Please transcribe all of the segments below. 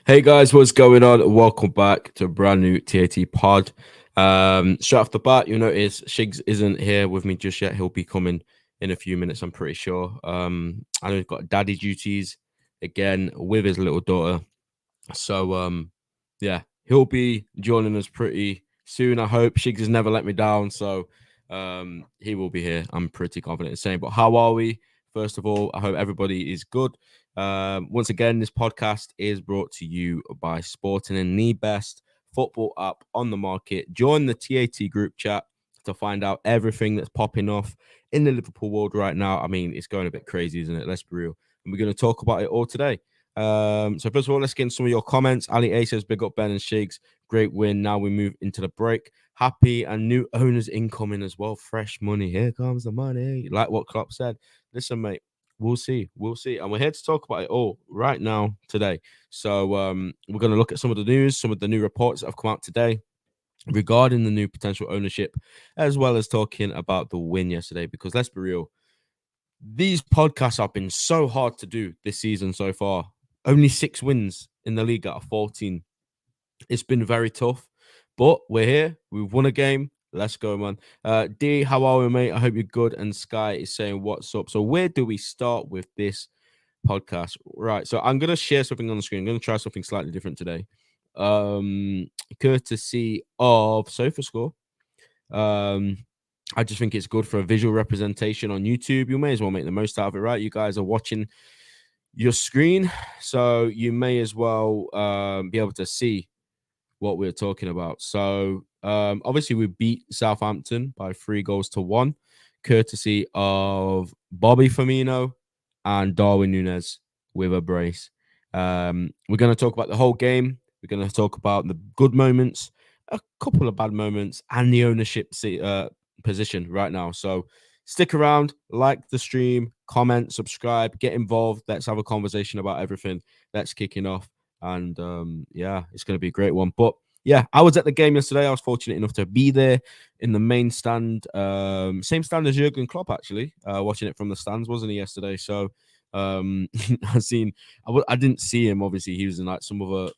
Hey guys, what's going on? Welcome back to a brand new TAT pod. Straight off the bat, you'll notice Shigz isn't here with me just yet. He'll be coming in a few minutes, I'm pretty sure. I know he's got daddy duties again with his little daughter. So yeah, he'll be joining us pretty soon. I hope Shigz has never let me down. So he will be here. I'm pretty confident in saying. But how are we? First of all, I hope everybody is good. Once again, this podcast is brought to you by Sporting the best football app on the market. Join the TAT group chat to find out everything that's popping off in the Liverpool world right now. I mean, it's going a bit crazy, isn't it? Let's be real. And we're going to talk about it all today. So first of all, let's get into some of your comments. Ali A says, big up Ben and Shigz. Great win. Now we move into the break. Happy and new owners incoming as well. Fresh money. Here comes the money. Like what Klopp said. Listen, mate, we'll see. We'll see. And we're here to talk about it all right now today. So we're going to look at some of the news, some of the new reports that have come out today regarding the new potential ownership, as well as talking about the win yesterday. Because let's be real, these podcasts have been so hard to do this season so far. Only 6 wins in the league out of 14. It's been very tough, but we're here. We've won a game. Let's go, man. D, how are we, mate? I hope you're good. And Sky is saying, what's up? So where do we start with this podcast? Right. So I'm going to share something on the screen. I'm going to try something slightly different today. Courtesy of SofaScore. I just think it's good for a visual representation on YouTube. You may as well make the most out of it, right? You guys are watching your screen, so you may as well be able to see what we're talking about. So obviously we beat Southampton by 3-1, courtesy of Bobby Firmino and Darwin Nunez with a brace. We're going to talk about the whole game. We're going to talk about the good moments, a couple of bad moments, and the ownership position right now. So stick around, like the stream, comment, subscribe, get involved. Let's have a conversation about everything that's kicking off. And yeah, it's going to be a great one. But yeah, I was at the game yesterday. I was fortunate enough to be there in the main stand, same stand as Jurgen Klopp, actually, watching it from the stands, wasn't he, yesterday? So I didn't see him. Obviously, he was in like some other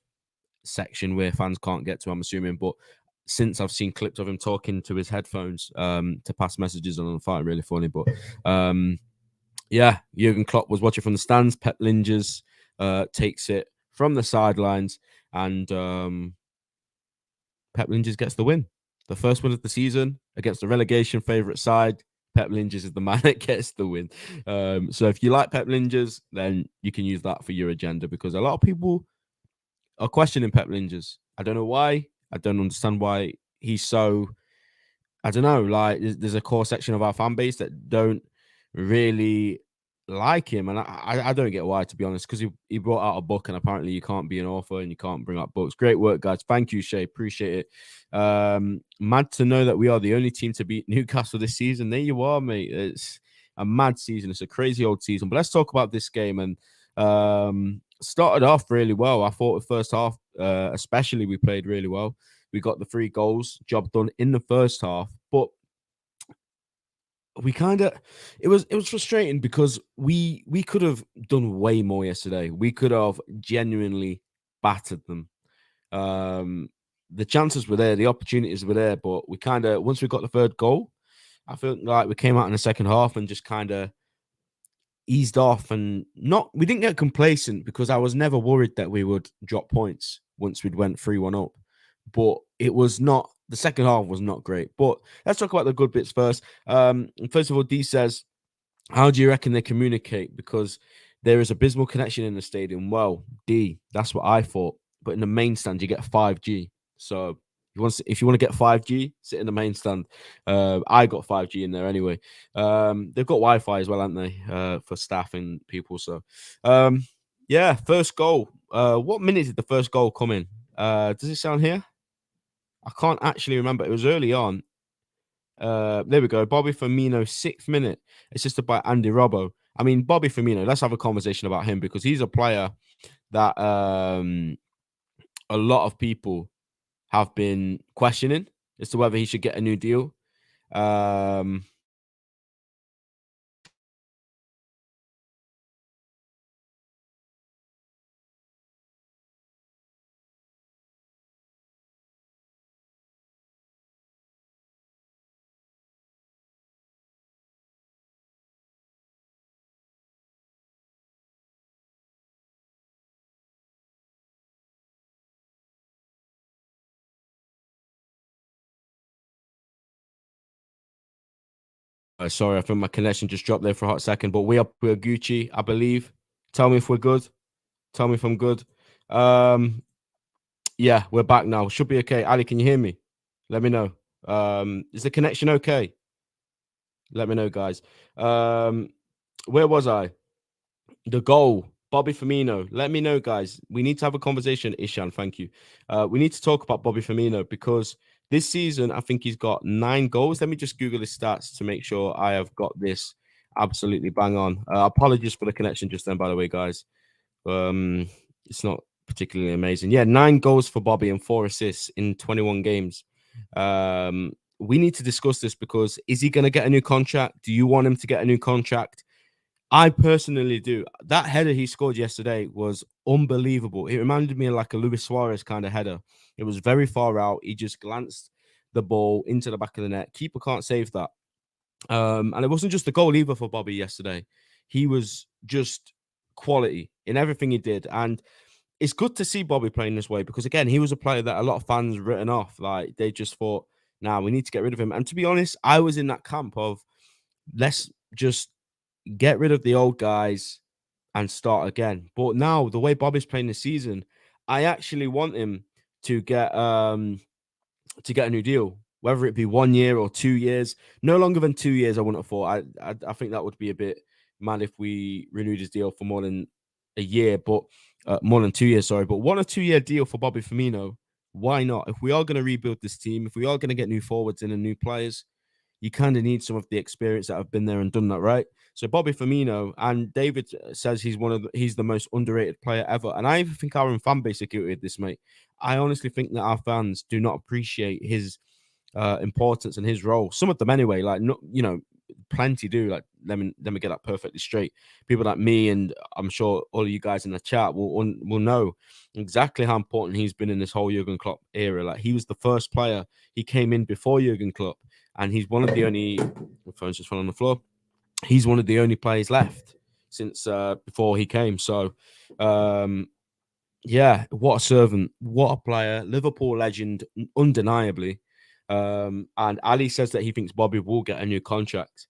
section where fans can't get to, I'm assuming. But since I've seen clips of him talking to his headphones to pass messages on, I find it really funny. But yeah, Jurgen Klopp was watching from the stands. Pep Lingers takes it from the sidelines, and Pep Lingers gets the win. The first win of the season against the relegation favourite side. Pep Lingers is the man that gets the win. So if you like Pep Lingers, then you can use that for your agenda, because a lot of people are questioning Pep Lingers. I don't know why. I don't understand why he's so. I don't know. Like, there's a core section of our fan base that don't really like him, and I don't get why, to be honest, because he brought out a book, and apparently you can't be an author and you can't bring out books. Great work, guys. Thank you, Shay. Appreciate it. Mad to know that we are the only team to beat Newcastle this season. There you are, mate. It's a mad season. It's a crazy old season. But let's talk about this game. And started off really well. I thought the first half, especially, we played really well. We got the 3 goals, job done in the first half, but we kind of it was frustrating because we could have done way more yesterday. We could have genuinely battered them. The chances were there, the opportunities were there, but we kind of, once we got the third goal, I feel like we came out in the second half and just kind of eased off, and not we didn't get complacent, because I was never worried that we would drop points once we'd went 3-1 up. But it was not, the second half was not great. But let's talk about the good bits first. First of all, D says, how do you reckon they communicate? Because there is abysmal connection in the stadium. Well, D, that's what I thought. But in the main stand, you get 5G. So if you want to get 5G, sit in the main stand. I got 5G in there anyway. They've got Wi-Fi as well, haven't they, for staff and people. So, yeah, first goal. What minute did the first goal come in? Does it sound here? I can't actually remember. It was early on. There we go. Bobby Firmino, 6th minute, assisted by Andy Robbo. I mean, Bobby Firmino, let's have a conversation about him, because he's a player that a lot of people have been questioning as to whether he should get a new deal. Sorry, I think my connection just dropped there for a hot second, but we're Gucci, I believe. Tell me if we're good. Tell me if I'm good. Yeah, we're back now. Should be okay. Ali, can you hear me? Let me know. Is the connection okay? Let me know, guys. Where was I? The goal, Bobby Firmino. Let me know, guys. We need to have a conversation. Ishan, thank you. We need to talk about Bobby Firmino because this season, I think he's got 9 goals. Let me just Google his stats to make sure I have got this absolutely bang on. Apologies for the connection just then, by the way, guys. It's not particularly amazing. Yeah, 9 goals for Bobby and 4 assists in 21 games. We need to discuss this because is he going to get a new contract? Do you want him to get a new contract? I personally do. That header he scored yesterday was unbelievable. It reminded me of like a Luis Suarez kind of header. It was very far out. He just glanced the ball into the back of the net. Keeper can't save that. And it wasn't just the goal either for Bobby yesterday. He was just quality in everything he did. And it's good to see Bobby playing this way because, again, he was a player that a lot of fans written off. Like, they just thought, nah, we need to get rid of him. And to be honest, I was in that camp of let's just get rid of the old guys and start again. But now, the way Bobby's playing this season, I actually want him to get a new deal, whether it be 1 year or 2 years. No longer than 2 years, I wouldn't have thought. I think that would be a bit mad if we renewed his deal for more than a year, but more than 2 years, sorry. But 1 or 2 year deal for Bobby Firmino, why not? If we are going to rebuild this team, if we are going to get new forwards in and new players, you kind of need some of the experience that have been there and done that, right? So Bobby Firmino, and David says he's the most underrated player ever, and I even think our own fan base agree with this, mate. I honestly think that our fans do not appreciate his importance and his role. Some of them, anyway. Like, not, plenty do. Like, let me get that perfectly straight. People like me, and I'm sure all of you guys in the chat will know exactly how important he's been in this whole Jurgen Klopp era. Like, he was the first player. He came in before Jurgen Klopp, and he's one of the only. My phone's just fell on the floor. He's one of the only players left since before he came. So, yeah, what a servant, what a player, Liverpool legend, undeniably. And Ali says that he thinks Bobby will get a new contract.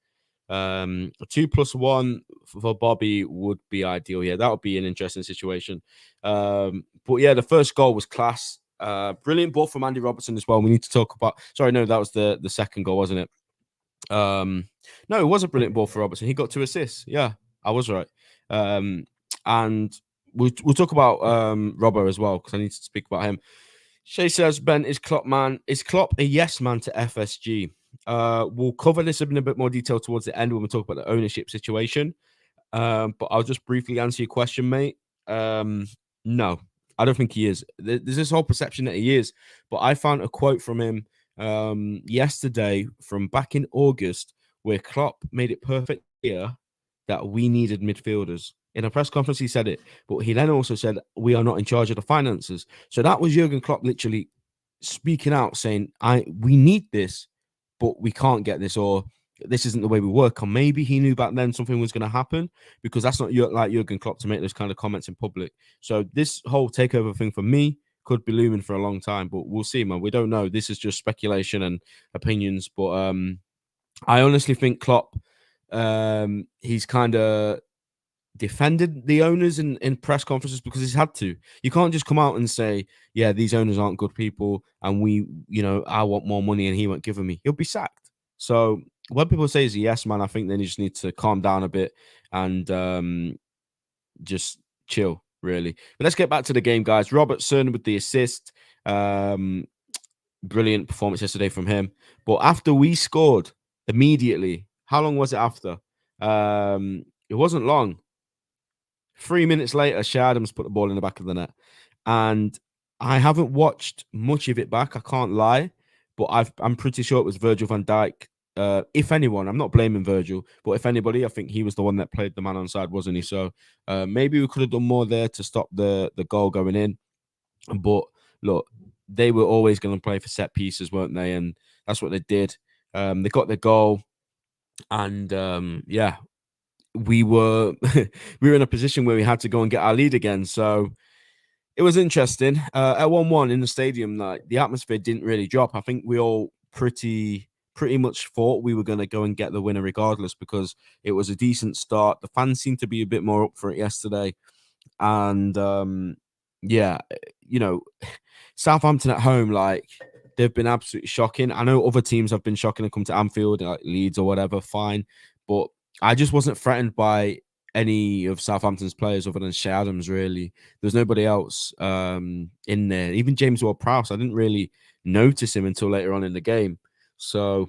2+1 for Bobby would be ideal. Yeah, that would be an interesting situation. But yeah, the first goal was class. Brilliant ball from Andy Robertson as well. We need to talk about. Sorry, no, that was the second goal, wasn't it? No, it was a brilliant ball for Robertson. He got 2 assists. Yeah, I was right. And we'll talk about Robbo as well because I need to speak about him. Shay says, Ben, is Klopp a yes man to FSG? We'll cover this in a bit more detail towards the end when we talk about the ownership situation. But I'll just briefly answer your question, mate. No, I don't think he is. There's this whole perception that he is, but I found a quote from him yesterday from back in August where Klopp made it perfect clear that we needed midfielders. In a press conference, he said it, but he then also said, we are not in charge of the finances. So that was Jurgen Klopp literally speaking out, saying, we need this, but we can't get this, or this isn't the way we work. Or maybe he knew back then something was going to happen, because that's not like Jurgen Klopp to make those kind of comments in public. So this whole takeover thing for me could be looming for a long time, but we'll see, man. We don't know. This is just speculation and opinions, but I honestly think Klopp, he's kind of defended the owners in press conferences because he's had to. You can't just come out and say, yeah, these owners aren't good people and I want more money and he won't give me. He'll be sacked. So when people say he's a yes man, I think then you just need to calm down a bit and just chill, really. But let's get back to the game, guys. Robertson with the assist. Brilliant performance yesterday from him. But after we scored immediately, how long was it after? It wasn't long. 3 minutes later, Shea Adams put the ball in the back of the net. And I haven't watched much of it back, I can't lie, but I'm pretty sure it was Virgil van Dijk. If anyone, I'm not blaming Virgil, but if anybody, I think he was the one that played the man on side, wasn't he? So maybe we could have done more there to stop the goal going in. But look, they were always going to play for set pieces, weren't they? And that's what they did. They got the goal. And yeah, we were in a position where we had to go and get our lead again. So it was interesting. At 1-1 in the stadium, like, the atmosphere didn't really drop. I think we all pretty pretty much thought we were going to go and get the winner regardless, because it was a decent start. The fans seemed to be a bit more up for it yesterday. And yeah, you know, Southampton at home, like, they've been absolutely shocking. I know other teams have been shocking and come to Anfield, like Leeds or whatever, fine. But I just wasn't threatened by any of Southampton's players other than Shea Adams, really. There's nobody else in there. Even James Ward-Prowse, I didn't really notice him until later on in the game. So,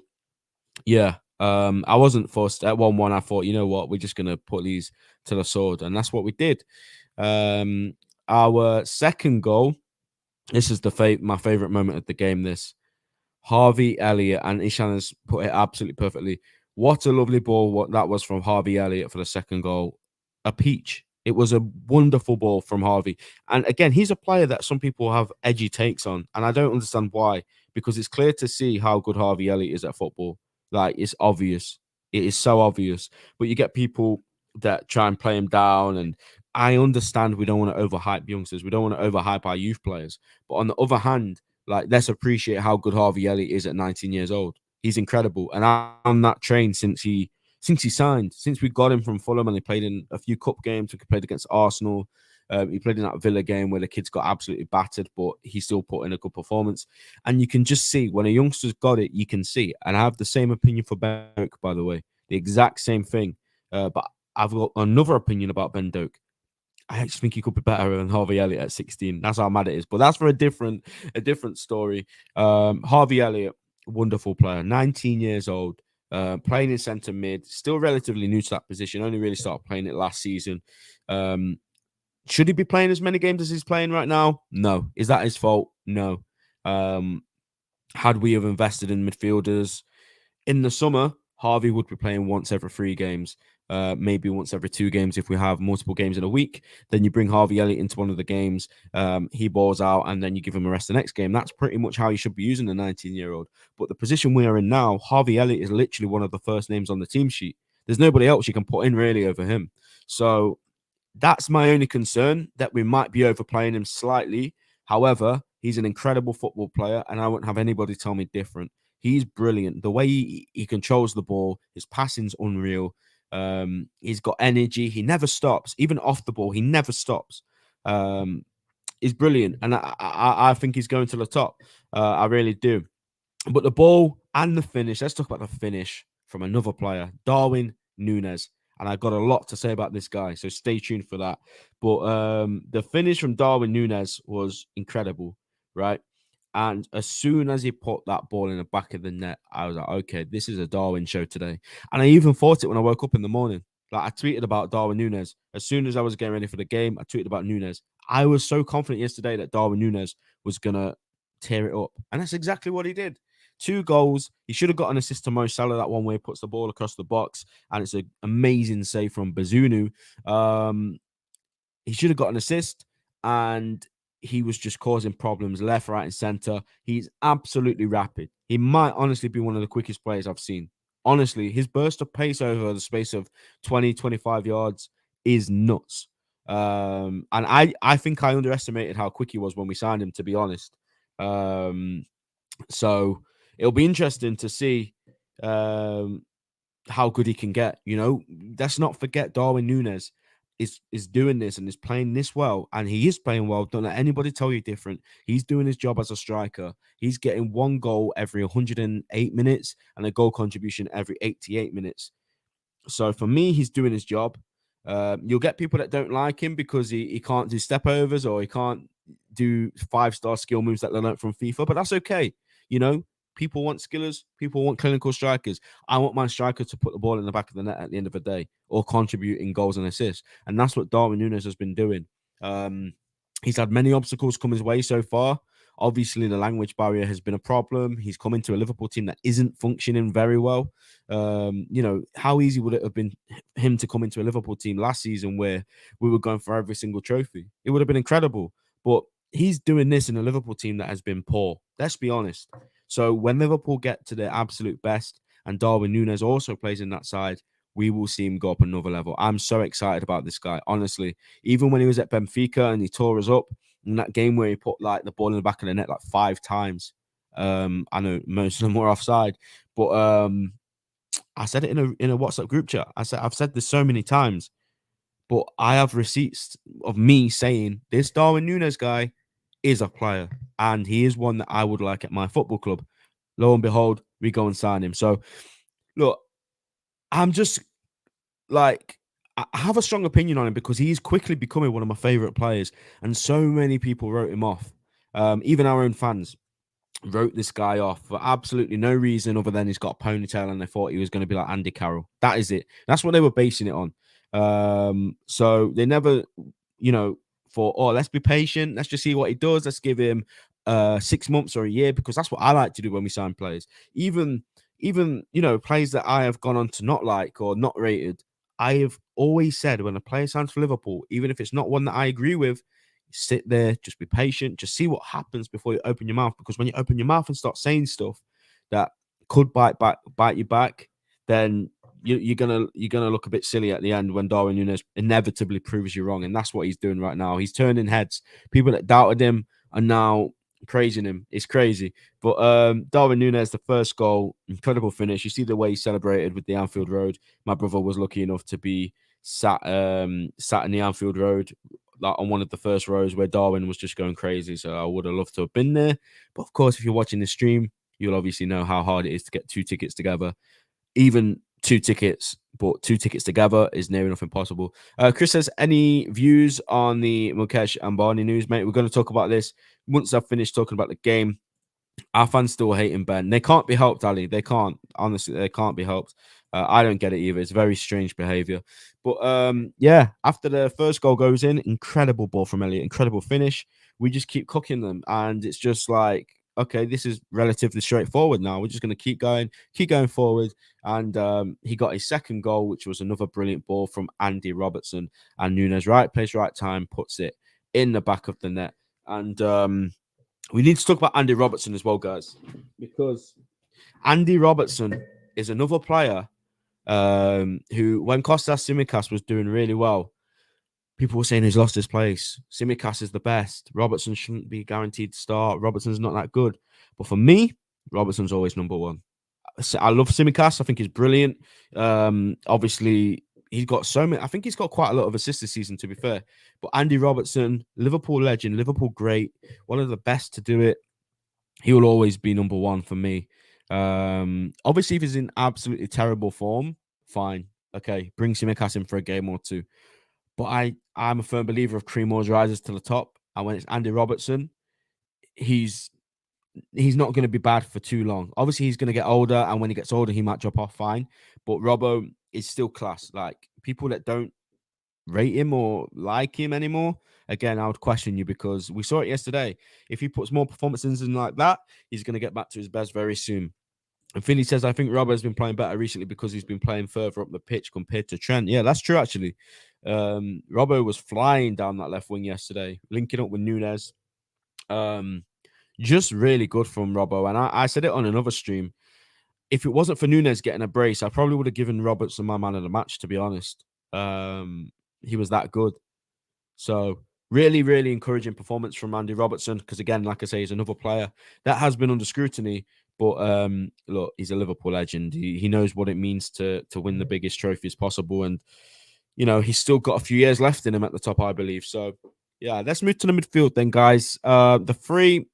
yeah, I wasn't forced at 1-1. I thought, you know what, we're just going to put these to the sword. And that's what we did. Our second goal, this is my favorite moment of the game, this. Harvey Elliott, and Ishan has put it absolutely perfectly. What a lovely ball what that was from Harvey Elliott for the second goal. A peach. It was a wonderful ball from Harvey. And again, he's a player that some people have edgy takes on, and I don't understand why, because it's clear to see how good Harvey Elliott is at football. Like, it's obvious. It is so obvious. But you get people that try and play him down, and I understand we don't want to overhype youngsters. We don't want to overhype our youth players. But on the other hand, like, let's appreciate how good Harvey Elliott is at 19 years old. He's incredible. And I'm on that train since he signed, since we got him from Fulham, and he played in a few cup games. We played against Arsenal. He played in that Villa game where the kids got absolutely battered, but he still put in a good performance. And you can just see when a youngster's got it, you can see. And I have the same opinion for Ben Doak, by the way, the exact same thing. But I've got another opinion about Ben Doak. I actually think he could be better than Harvey Elliott at 16. That's how mad it is. But that's for a different story. Harvey Elliott, wonderful player, 19 years old, playing in centre mid, still relatively new to that position. Only really started playing it last season. Should he be playing as many games as he's playing right now? No. Is that his fault? No. Had we have invested in midfielders in the summer, Harvey would be playing once every 3 games. Maybe once every 2 games if we have multiple games in a week. Then you bring Harvey Elliott into one of the games, he balls out, and then you give him a rest the next game. That's pretty much how you should be using the 19-year-old. But the position we are in now, Harvey Elliott is literally one of the first names on the team sheet. There's nobody else you can put in really over him. So that's my only concern, that we might be overplaying him slightly. However, he's an incredible football player, and I won't have anybody tell me different. He's brilliant. The way he controls the ball, his passing's unreal. He's got energy. He never stops. Even off the ball, he never stops. He's brilliant, and I think he's going to the top. I really do. But the ball and the finish. Let's talk about the finish from another player, Darwin Nunez. And I've got a lot to say about this guy, so stay tuned for that. But the finish from Darwin Nunez was incredible, right? And as soon as he put that ball in the back of the net, I was like, okay, this is a Darwin show today. And I even thought it when I woke up in the morning. Like, I tweeted about Darwin Nunez. As soon as I was getting ready for the game, I tweeted about Nunez. I was so confident yesterday that Darwin Nunez was going to tear it up. And that's exactly what he did. 2 goals. He should have got an assist to Mo Salah, that one where he puts the ball across the box. And it's an amazing save from Bazunu. He should have got an assist. And he was just causing problems left, right, and center. He's absolutely rapid. He might honestly be one of the quickest players I've seen. Honestly, his burst of pace over the space of 20, 25 yards is nuts. And I think I underestimated how quick he was when we signed him, to be honest. So it'll be interesting to see how good he can get. You know, let's not forget Darwin Nunez is doing this and is playing this well, and he is playing well. Don't let anybody tell you different. He's doing his job as a striker. He's getting 1 goal every 108 minutes and a goal contribution every 88 minutes. So for me, he's doing his job. You'll get people that don't like him because he can't do step overs, or he can't do 5-star skill moves that they learned from FIFA, but that's okay. You know, people want skillers, people want clinical strikers. I want my striker to put the ball in the back of the net at the end of the day, or contribute in goals and assists. And that's what Darwin Nunez has been doing. He's had many obstacles come his way so far. Obviously, the language barrier has been a problem. He's come into a Liverpool team that isn't functioning very well. You know, how easy would it have been him to come into a Liverpool team last season where we were going for every single trophy? It would have been incredible. But he's doing this in a Liverpool team that has been poor. Let's be honest. So when Liverpool get to their absolute best, and Darwin Nunez also plays in that side, we will see him go up another level. I'm so excited about this guy, honestly. Even when he was at Benfica and he tore us up in that game where he put like the ball in the back of the net like 5 times. I know most of them were offside, But I said it in a WhatsApp group chat. I've said this so many times, but I have receipts of me saying this Darwin Nunez guy is a player, and he is one that I would like at my football club. Lo and behold, we go and sign him. So look, I'm just like, I have a strong opinion on him because he is quickly becoming one of my favorite players, and so many people wrote him off. Even our own fans wrote this guy off for absolutely no reason other than he's got a ponytail and they thought he was going to be like Andy Carroll. That is it. That's what they were basing it on. So they never, thought, oh, let's be patient. Let's just see what he does. Let's give him 6 months or a year, because that's what I like to do when we sign players. Even players that I have gone on to not like or not rated. I have always said when a player signs for Liverpool, even if it's not one that I agree with, sit there, just be patient, just see what happens before you open your mouth. Because when you open your mouth and start saying stuff that could bite you back, then you're gonna look a bit silly at the end when Darwin Nunez inevitably proves you wrong, and that's what he's doing right now. He's turning heads. People that doubted him are now praising him. It's crazy. But Darwin Nunez, the first goal, incredible finish. You see the way he celebrated with the Anfield Road. My brother was lucky enough to be sat in the Anfield Road, like on one of the first rows where Darwin was just going crazy. So I would have loved to have been there. But of course, if you're watching this stream, you'll obviously know how hard it is to get 2 tickets together. Even 2 tickets, but 2 tickets together is near enough impossible. Chris says, any views on the Mukesh Ambani news, mate? We're going to talk about this once I've finished talking about the game. Our fans still hating Ben. They can't be helped, Ali. They can't. Honestly, they can't be helped. I don't get it either. It's very strange behavior. But yeah, after the first goal goes in, incredible ball from Elliott, incredible finish. We just keep cooking them, and it's just like, okay, this is relatively straightforward now. We're just going to keep going forward. And he got his second goal, which was another brilliant ball from Andy Robertson, and Nunez, right place, right time, puts it in the back of the net. And we need to talk about Andy Robertson as well, guys, because Andy Robertson is another player who, when Kostas Tsimikas was doing really well, people were saying he's lost his place. Tsimikas is the best. Robertson shouldn't be guaranteed to start. Robertson's not that good. But for me, Robertson's always number one. I love Tsimikas. I think he's brilliant. Obviously, he's got so many. I think he's got quite a lot of assists this season, to be fair. But Andy Robertson, Liverpool legend, Liverpool great, one of the best to do it. He will always be number one for me. Obviously, if he's in absolutely terrible form, fine. Okay, bring Tsimikas in for a game or two. But I'm a firm believer of cream always rises to the top. And when it's Andy Robertson, he's not going to be bad for too long. Obviously, he's going to get older, and when he gets older, he might drop off fine. But Robbo is still class. Like, people that don't rate him or like him anymore, again, I would question you, because we saw it yesterday. If he puts more performances in like that, he's going to get back to his best very soon. And Philly says, I think Robbo has been playing better recently because he's been playing further up the pitch compared to Trent. Yeah, that's true, actually. Robbo was flying down that left wing yesterday, linking up with Nunez. Just really good from Robbo. And I said it on another stream. If it wasn't for Nunez getting a brace, I probably would have given Robertson my man of the match, to be honest. He was that good. So really, really encouraging performance from Andy Robertson, because, again, like I say, he's another player that has been under scrutiny. But look, he's a Liverpool legend. He knows what it means to win the biggest trophies possible. And, he's still got a few years left in him at the top, I believe. So, yeah, let's move to the midfield then, guys. The three,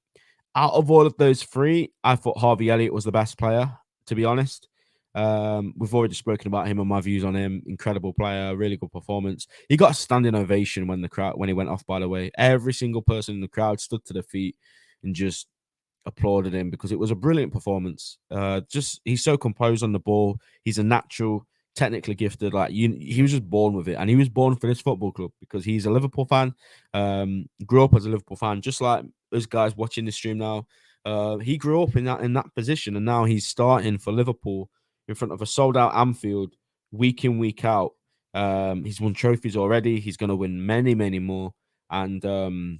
out of all of those three, I thought Harvey Elliott was the best player, to be honest. We've already spoken about him and my views on him. Incredible player, really good performance. He got a standing ovation when he went off, by the way. Every single person in the crowd stood to their feet and just applauded him, because it was a brilliant performance. He's so composed on the ball. He's a natural, technically gifted. He was just born with it, and he was born for this football club because he's a Liverpool fan. Grew up as a Liverpool fan, just like those guys watching this stream now. He grew up in that position, and now he's starting for Liverpool in front of a sold-out Anfield week in, week out. He's won trophies already. He's going to win many, many more. And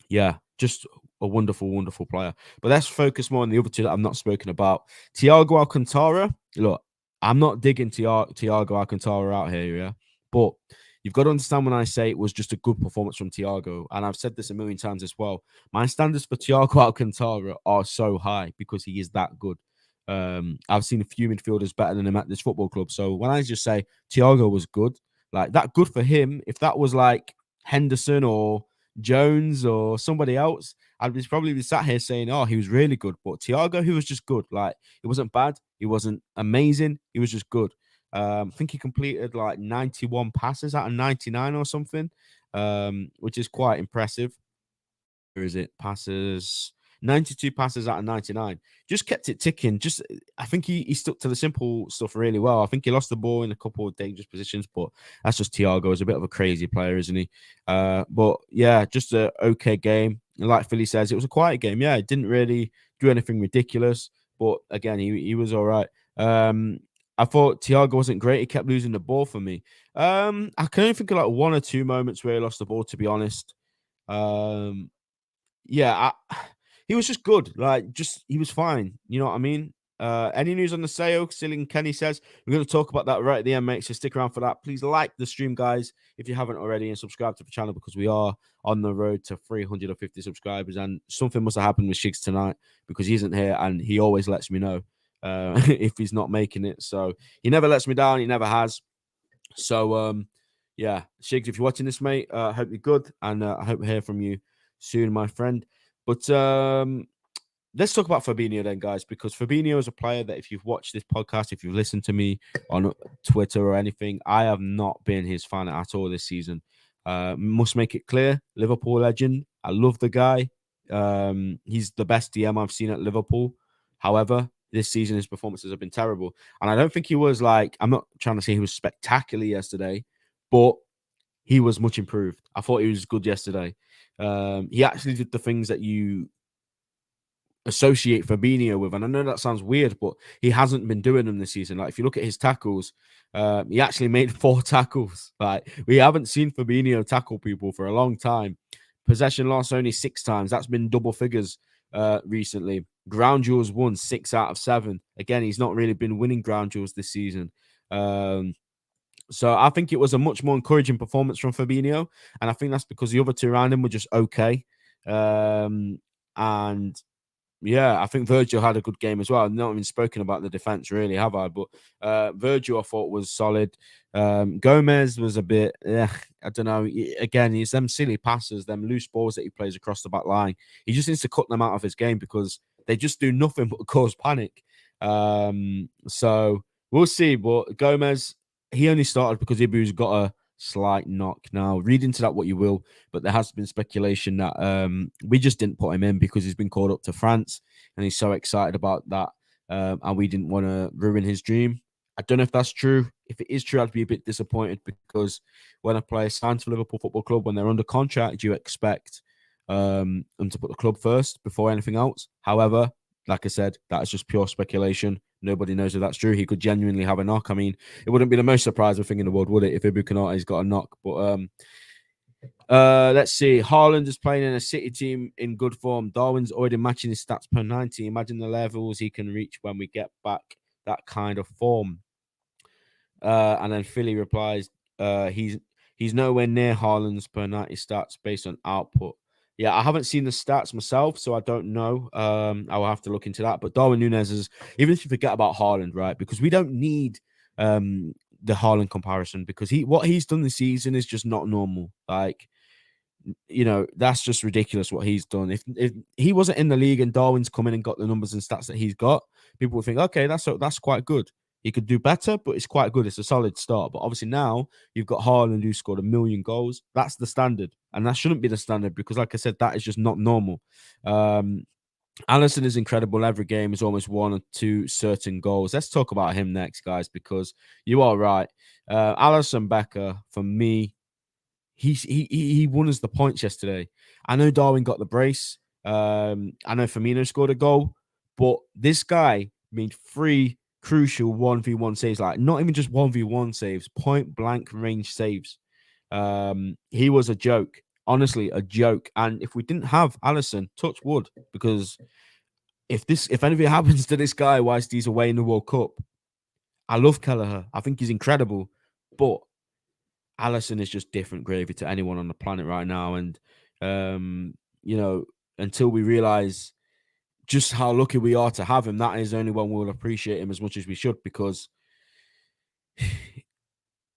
yeah, just a wonderful, wonderful player. But let's focus more on the other two that I've not spoken about. Thiago Alcantara. Look, I'm not digging Thiago Alcantara out here, yeah? But you've got to understand when I say it was just a good performance from Thiago, and I've said this a million times as well. My standards for Thiago Alcantara are so high because he is that good. I've seen a few midfielders better than him at this football club. So when I just say Thiago was good, like that, good for him. If that was like Henderson or Jones or somebody else, I'd probably be sat here saying, "Oh, he was really good." But Thiago, he was just good. Like it wasn't bad. He wasn't amazing. He was just good. I think he completed like 91 passes out of 99 or something, which is quite impressive. Where is it? Passes 92 passes out of 99. Just kept it ticking. I think he stuck to the simple stuff really well. I think he lost the ball in a couple of dangerous positions, but that's just Thiago. He's a bit of a crazy player, isn't he? But yeah, just a okay game. And like Philly says, it was a quiet game. Yeah, it didn't really do anything ridiculous, but again, he was all right. I thought Thiago wasn't great. He kept losing the ball for me. I can only think of like one or two moments where he lost the ball, to be honest. Um, yeah, he was just good. Like, just he was fine. You know what I mean? Any news on the sale? Ceiling Kenny says we're going to talk about that right at the end, mate. So stick around for that. Please like the stream, guys, if you haven't already, and subscribe to the channel because we are on the road to 350 subscribers. And something must have happened with Shigz tonight because he isn't here, and he always lets me know if he's not making it. So he never lets me down. He never has. So yeah, Shigz, if you're watching this, mate, I hope you're good, and I hope to hear from you soon, my friend. But let's talk about Fabinho then, guys, because Fabinho is a player that if you've watched this podcast, if you've listened to me on Twitter or anything, I have not been his fan at all this season. Must make it clear, Liverpool legend. I love the guy. He's the best DM I've seen at Liverpool. However, this season his performances have been terrible. And I don't think he was like, I'm not trying to say he was spectacular yesterday, but he was much improved. I thought he was good yesterday. He actually did the things that you associate Fabinho with. And I know that sounds weird, but he hasn't been doing them this season. Like if you look at his tackles, he actually made 4 tackles. Like we haven't seen Fabinho tackle people for a long time. Possession loss only 6 times. That's been double figures recently. Ground duels won 6 out of 7. Again, he's not really been winning ground duels this season. So I think it was a much more encouraging performance from Fabinho, and I think that's because the other two around him were just okay. And yeah, I think Virgil had a good game as well. I've not even spoken about the defense, really, have I? But Virgil, I thought, was solid. Gomez was a bit, I don't know. Again, it's them silly passes, them loose balls that he plays across the back line. He just needs to cut them out of his game because they just do nothing but cause panic. So we'll see. But Gomez, he only started because Ibu's got a slight knock. Now, read into that what you will, but there has been speculation that we just didn't put him in because he's been called up to France and he's so excited about that, and we didn't want to ruin his dream. I don't know if that's true. If it is true, I'd be a bit disappointed because when a player signs for Liverpool Football Club, when they're under contract, you expect them to put the club first before anything else. However, like I said, that is just pure speculation. Nobody knows if that's true. He could genuinely have a knock. I mean, it wouldn't be the most surprising thing in the world, would it, if Ibu Konate's got a knock? But let's see. Haaland is playing in a City team in good form. Darwin's already matching his stats per 90. Imagine the levels he can reach when we get back that kind of form. And then Philly replies, he's nowhere near Haaland's per 90 stats based on output. Yeah, I haven't seen the stats myself, so I don't know. I will have to look into that. But Darwin Nunez is, even if you forget about Haaland, right? Because we don't need the Haaland comparison because what he's done this season is just not normal. Like, you know, that's just ridiculous what he's done. If he wasn't in the league and Darwin's come in and got the numbers and stats that he's got, people would think, okay, that's quite good. He could do better, but it's quite good. It's a solid start. But obviously now you've got Haaland who scored 1,000,000 goals. That's the standard. And that shouldn't be the standard because, like I said, that is just not normal. Alisson is incredible. Every game is almost 1 or 2 certain goals. Let's talk about him next, guys, because you are right. Alisson Becker, for me, he won us the points yesterday. I know Darwin got the brace. I know Firmino scored a goal, but this guy made 3 crucial 1v1 saves, like not even just 1v1 saves, point blank range saves. He was a joke, honestly, a joke. And if we didn't have Alisson, touch wood, because if anything happens to this guy whilst he's away in the World Cup, I love Kelleher. I think he's incredible, but Alisson is just different gravy to anyone on the planet right now. And you know, until we realize just how lucky we are to have him. That is only when we'll appreciate him as much as we should, because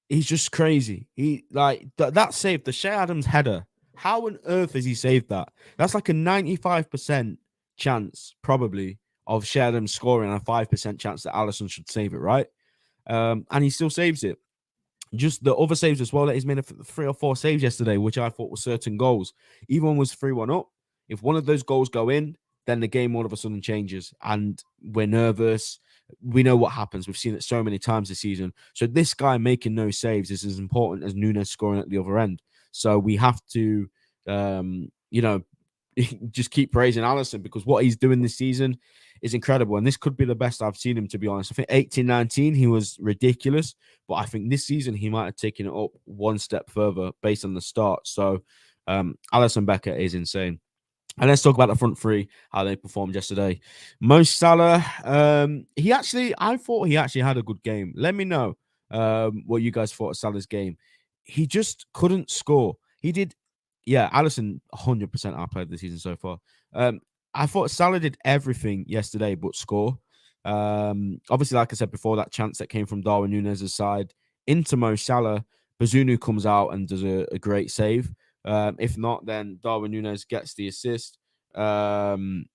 he's just crazy. He like that save, the Shea Adams header. How on earth has he saved that? That's like a 95% chance, probably, of Shea Adams scoring and a 5% chance that Alisson should save it, right? And he still saves it. Just the other saves as well, that he's made 3 or 4 saves yesterday, which I thought were certain goals. Even when it was 3-1 up, if one of those goals go in, then the game all of a sudden changes and we're nervous. We know what happens. We've seen it so many times this season. So this guy making no saves is as important as Nunez scoring at the other end. So we have to, just keep praising Alisson, because what he's doing this season is incredible. And this could be the best I've seen him, to be honest. I think 18-19, he was ridiculous. But I think this season he might have taken it up one step further based on the start. So Alisson Becker is insane. And let's talk about the front three, how they performed yesterday. Mo Salah, I thought he actually had a good game. Let me know what you guys thought of Salah's game. He just couldn't score. He did, Alisson 100% our player of the season so far. I thought Salah did everything yesterday but score. Obviously, like I said before, that chance that came from Darwin Nunez' side into Mo Salah, Bazunu comes out and does a great save. If not, then Darwin Nunez gets the assist. Then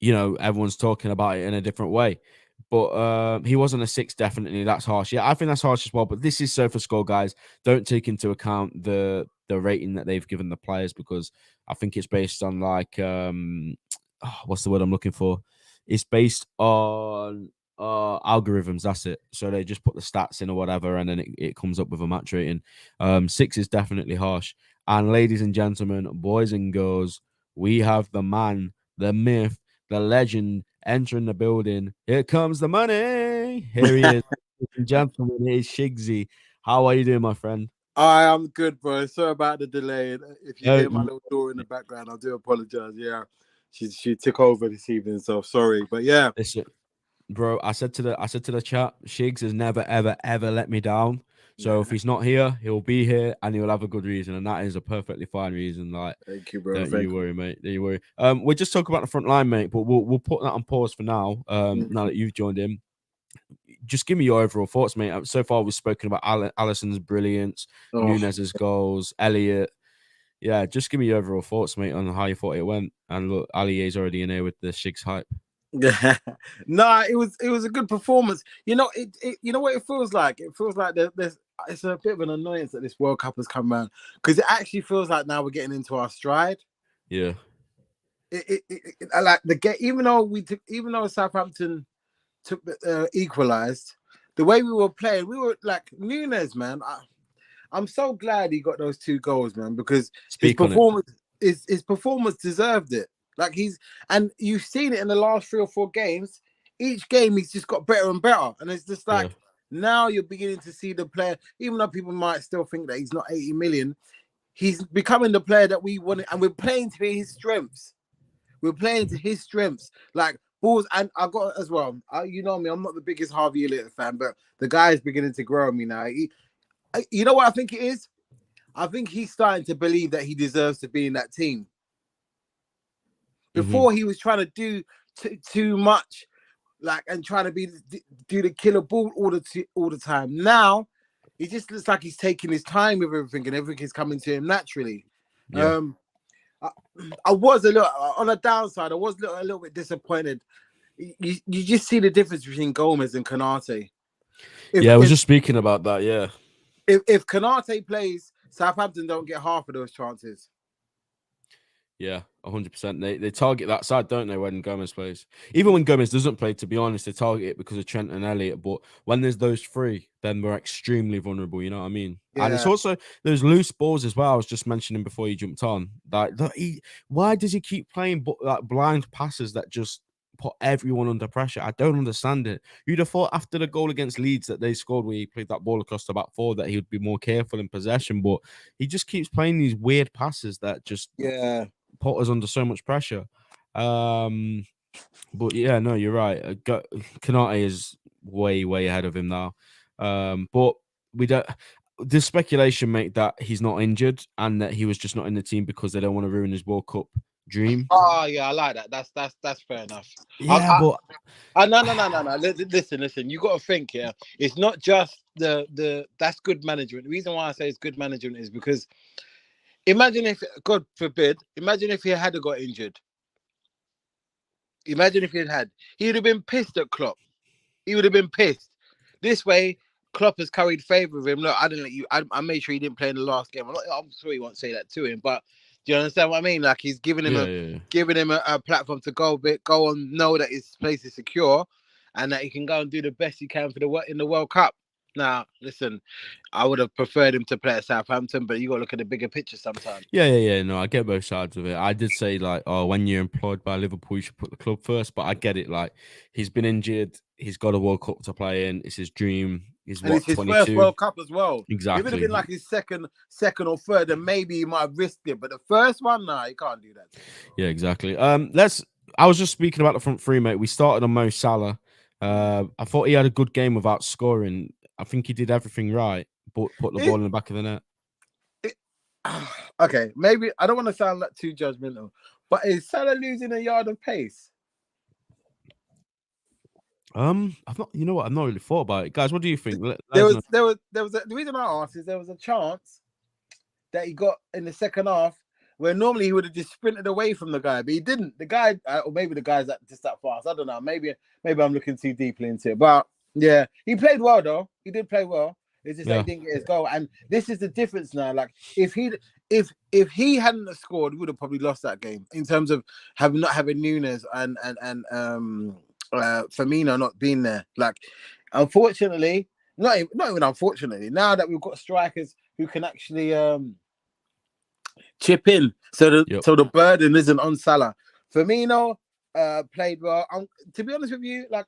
everyone's talking about it in a different way. But he wasn't a 6, definitely. That's harsh. Yeah, I think that's harsh as well. But this is SofaScore, guys. Don't take into account the rating that they've given the players, because I think it's based on what's the word I'm looking for? It's based on algorithms. That's it. So they just put the stats in or whatever, and then it comes up with a match rating. 6 is definitely harsh. And ladies and gentlemen, boys and girls, we have the man, the myth, the legend entering the building. Here comes the money. Here he is. Ladies and gentlemen, it is Shigzy. How are you doing, my friend? I am good, bro. Sorry about the delay. If you hear my little daughter in the background, I do apologize. Yeah, she took over this evening, so sorry. But yeah, listen, bro, I said to the chat, Shigz has never, ever, ever let me down. So if he's not here, he'll be here and he'll have a good reason, and that is a perfectly fine reason. Like, thank you, bro. Don't you worry, mate. Don't you worry. We'll just talk about the front line, mate, but we'll put that on pause for now. Now that you've joined in, just give me your overall thoughts, mate. So far, we've spoken about Alisson's brilliance, Nunez's goals, Elliott. Yeah, just give me your overall thoughts, mate, on how you thought it went. And look, Ali is already in here with the Shigz hype. Yeah, no, it was a good performance. You know, you know what it feels like. It feels like it's a bit of an annoyance that this World Cup has come around, because it actually feels like now we're getting into our stride. Yeah, I like the game. Even though Southampton equalized, the way we were playing, we were like Nunez, man. I'm so glad he got those 2 goals, man, because his performance deserved it. Like and you've seen it in the last 3 or 4 games. Each game he's just got better and better, and it's just like now you're beginning to see the player. Even though people might still think that he's not 80 million, he's becoming the player that we wanted, and we're playing to his strengths. We're playing to his strengths, like balls. And I got as well. You know me, I'm not the biggest Harvey Elliott fan, but the guy is beginning to grow on me now. You know what I think it is? I think he's starting to believe that he deserves to be in that team. Before he was trying to do too much, like, and trying to do the killer ball all the time. Now he just looks like he's taking his time with everything, and everything is coming to him naturally. Yeah. I was a little on the downside. I was a little bit disappointed. You just see the difference between Gomez and Konate. I was just speaking about that. Yeah, if Konate plays, Southampton don't get half of those chances. Yeah, 100%. They target that side, don't they, when Gomez plays? Even when Gomez doesn't play, to be honest, they target it because of Trent and Elliott. But when there's those 3, then we're extremely vulnerable. You know what I mean? Yeah. And it's also those loose balls as well. I was just mentioning before you jumped on. Why does he keep playing blind passes that just put everyone under pressure? I don't understand it. You'd have thought after the goal against Leeds that they scored, where he played that ball across the back 4, that he would be more careful in possession. But he just keeps playing these weird passes that just put us under so much pressure. But yeah, no, you're right. Konate is way ahead of him now. But we don't. There's speculation, mate, that he's not injured and that he was just not in the team because they don't want to ruin his World Cup dream. Oh yeah, I like that. That's fair enough. Yeah, but No. Listen. You got to think. Yeah, it's not just the. That's good management. The reason why I say it's good management is because imagine if, God forbid, imagine if he had got injured. Imagine if he would have been pissed at Klopp. He would have been pissed. This way, Klopp has carried favour with him. Look, I didn't let you. I made sure he didn't play in the last game. I'm sure he won't say that to him, but do you understand what I mean? Like he's giving him a platform to go on, know that his place is secure, and that he can go and do the best he can in the World Cup. Now, listen, I would have preferred him to play at Southampton, but you got to look at the bigger picture sometimes. Yeah. No, I get both sides of it. I did say like, oh, when you're employed by Liverpool, you should put the club first. But I get it. Like, he's been injured. He's got a World Cup to play in. It's his dream. It's his 22? First World Cup as well. Exactly. It would have been like his second or third, and maybe he might have risked it. But the first one, nah, you can't do that. Yeah, exactly. I was just speaking about the front three, mate. We started on Mo Salah. I thought he had a good game without scoring. I think he did everything right, but put the ball in the back of the net. Okay, maybe I don't want to sound like too judgmental, but is Salah losing a yard of pace? I've not. You know what? I've not really thought about it, guys. What do you think? The reason I asked is there was a chance that he got in the second half where normally he would have just sprinted away from the guy, but he didn't. The guy, or maybe the guy's just that fast. I don't know. Maybe I'm looking too deeply into it, but yeah, he played well though. He did play well. It's just that he didn't get his goal, and this is the difference now. Like if he hadn't have scored, we would have probably lost that game in terms of not having Nunez and Firmino not being there. Like, unfortunately, not even unfortunately, now that we've got strikers who can actually chip in, so the burden isn't on Salah. Firmino played well. To be honest with you, like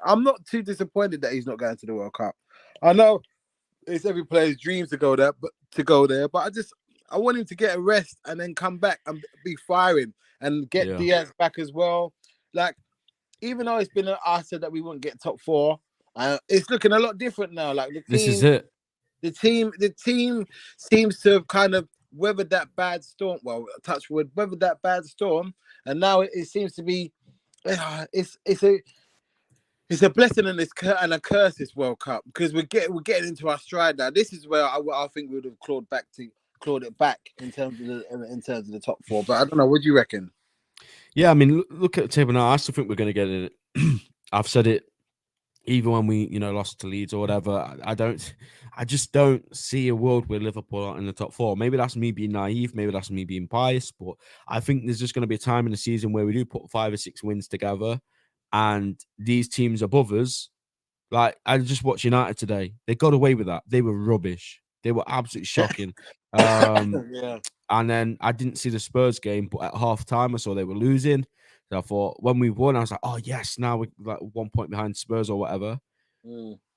I'm not too disappointed that he's not going to the World Cup. I know it's every player's dream to go there, but I want him to get a rest and then come back and be firing and get Diaz back as well. Like, even though it's been I said that we wouldn't get top four, it's looking a lot different now. Like this is it. The team seems to have kind of weathered that bad storm. Well, touch wood, weathered that bad storm, and now it seems to be. It's a blessing and a curse, this World Cup, because we're getting into our stride now. This is where I think we would have clawed it back in terms of the top four. But I don't know. What do you reckon? Yeah, I mean, look at the table now. I still think we're going to get in it. I've said it, even when we lost to Leeds or whatever. I just don't see a world where Liverpool are in the top four. Maybe that's me being naive. Maybe that's me being biased. But I think there's just going to be a time in the season where we do put 5 or 6 wins together. And these teams above us, like I just watched United today. They got away with that. They were rubbish. They were absolutely shocking. Yeah. And then I didn't see the Spurs game, but at half time I saw they were losing. So I thought when we won, I was like, oh yes, now we're like 1 point behind Spurs or whatever.